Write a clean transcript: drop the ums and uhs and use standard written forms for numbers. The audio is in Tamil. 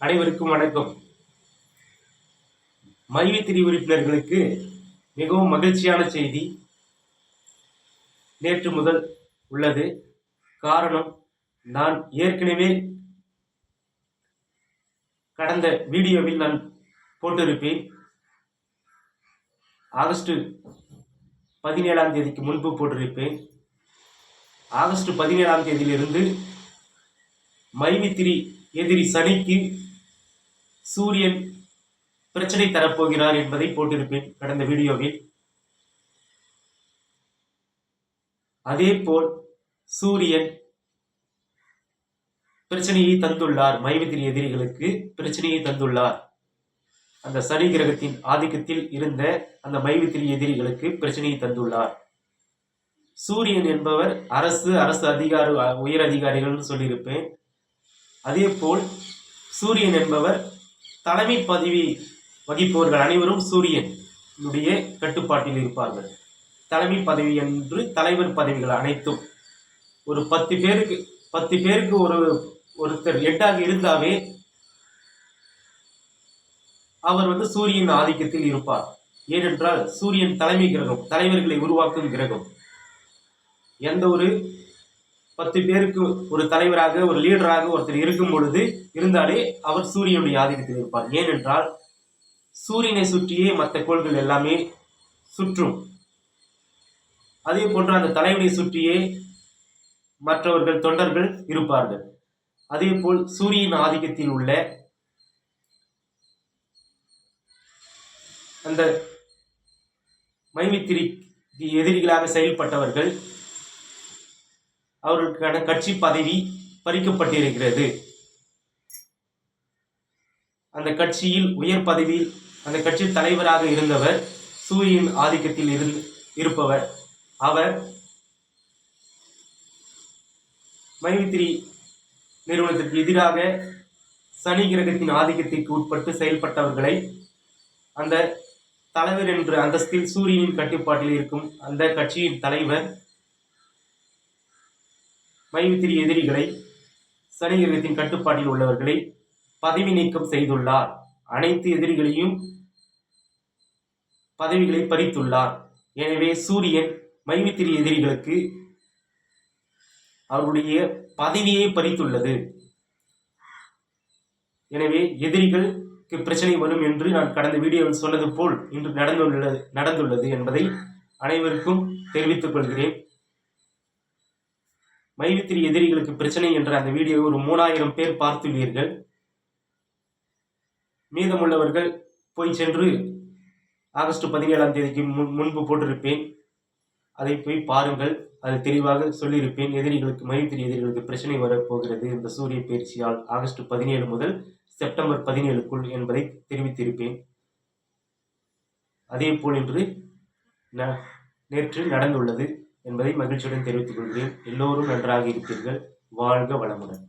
அனைவருக்கும் வணக்கம். மைவித்திரி உறுப்பினர்களுக்கு மிகவும் மகிழ்ச்சியான செய்தி நேற்று முதல் உள்ளது. காரணம், நான் ஏற்கனவே கடந்த வீடியோவில் நான் போட்டிருப்பேன். ஆகஸ்ட் 17ஆம் தேதிக்கு முன்பு போட்டிருப்பேன். ஆகஸ்ட் 17ஆம் தேதியிலிருந்து மைவித்திரி எதிரி சனிக்கு சூரியன் பிரச்சனை தரப்போகிறார் என்பதை போட்டிருப்பேன் கடந்த வீடியோவில். அதே போல் சூரியன் பிரச்சனையை தந்துள்ளார். மைவித்திரி எதிரிகளுக்கு பிரச்சனையை தந்துள்ளார். அந்த சனி கிரகத்தின் ஆதிக்கத்தில் இருந்த அந்த மைவித்திரி எதிரிகளுக்கு பிரச்சனையை தந்துள்ளார். சூரியன் என்பவர் அரசு உயர் அதிகாரிகள் சொல்லியிருப்பேன். அதே போல் சூரியன் என்பவர் தலைமை பதவி வகிப்பவர்கள் அனைவரும் சூரியனுடைய கட்டுப்பாட்டில் இருப்பார்கள். தலைமை பதவி என்று தலைவர் பதவிகள் அனைத்தும் ஒரு 10 பேருக்கு ஒருத்தர் ஹெட்டாக இருந்தாவே அவர் சூரியன் ஆதிக்கத்தில் இருப்பார். ஏனென்றால் சூரியன் தலைமை கிரகம், தலைவர்களை உருவாக்கும் கிரகம். எந்த ஒரு 10 பேருக்கு ஒரு தலைவராக ஒரு லீடராக ஒருத்தர் இருக்கும் பொழுது இருந்தாலே அவர் சூரியனுடைய ஆதிக்கத்தில் இருப்பார். ஏனென்றால் சூரியனை சுற்றியே மற்ற கோள்கள் எல்லாமே சுற்றும். அதே போன்று அந்த தலைவனை சுற்றியே மற்றவர்கள் தொண்டர்கள் இருப்பார்கள். அதே போல் சூரியன் ஆதிக்கத்தில் உள்ள அந்த மைவித்திரி எதிரிகளாக செயல்பட்டவர்கள் அவர்களுக்கான கட்சி பதவி பறிக்கப்பட்டிருக்கிறது. அந்த கட்சியில் உயர் பதவியில் அந்த கட்சி தலைவராக இருந்தவர் சூரியன் ஆதிக்கத்தில் இருப்பவர். அவர் மைவித்திரி நிறுவனத்திற்கு எதிராக சனி கிரகத்தின் ஆதிக்கத்திற்கு உட்பட்டு செயல்பட்டவர்களை அந்த தலைவர் என்ற அந்தஸ்தில் சூரியனின் கட்டுப்பாட்டில் இருக்கும் அந்த கட்சியின் தலைவர் மைவித்திரி எதிரிகளை, சனி கிரகத்தின் கட்டுப்பாட்டில் உள்ளவர்களை பதவி நீக்கம் செய்துள்ளார். அனைத்து எதிரிகளையும் பதவிகளை பறித்துள்ளார். எனவே சூரியன் மைவித்திரி எதிரிகளுக்கு அவருடைய பதவியை பறித்துள்ளது. எனவே எதிரிகளுக்கு பிரச்சனை வரும் என்று நான் கடந்த வீடியோவில் சொன்னது போல் இன்று நடந்துள்ளது என்பதை அனைவருக்கும் தெரிவித்துக் கொள்கிறேன். மைவித்திரி எதிரிகளுக்கு பிரச்சனை என்ற அந்த வீடியோ ஒரு 3000 பேர் பார்த்துள்ளீர்கள். மீதமுள்ளவர்கள் போய் சென்று ஆகஸ்ட் 17ஆம் தேதிக்கு முன்பு போட்டிருப்பேன். அதை போய் பாருங்கள். அது தெளிவாக சொல்லியிருப்பேன். மைவித்திரி எதிரிகளுக்கு பிரச்சனை வரப்போகிறது இந்த சூரிய பயிற்சியால் ஆகஸ்ட் 17 முதல் செப்டம்பர் 17க்குள் என்பதை தெரிவித்திருப்பேன். அதே போல் இன்று நேற்று நடந்துள்ளது என்பதை மகிழ்ச்சியுடன் தெரிவித்துக் கொள்கிறேன். எல்லோரும் நன்றாக இருப்பீர்கள். வாழ்க வளமுடன்.